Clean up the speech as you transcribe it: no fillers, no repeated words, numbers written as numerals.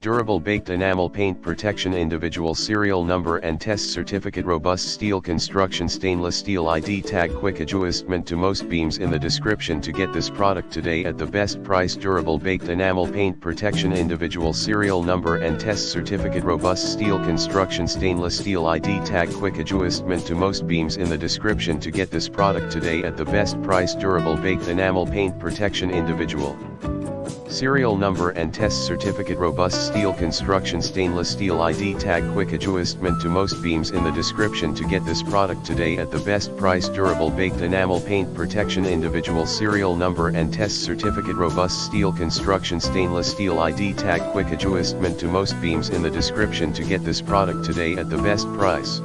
Durable baked enamel paint protection, individual serial number and test certificate, robust steel construction, stainless steel ID tag, quick adjustment to most beams in the description to get this product today at the best price. Durable baked enamel paint protection, individual serial number and test certificate, robust steel construction, stainless steel ID tag, quick adjustment to most beams in the description to get this product today at the best price. Durable baked enamel paint protection, individual serial number and test certificate, robust steel construction, stainless steel ID tag, quick adjustment to most beams in the description to get this product today at the best price. Durable baked enamel paint protection, individual serial number and test certificate, robust steel construction, stainless steel ID tag, quick adjustment to most beams in the description to get this product today at the best price.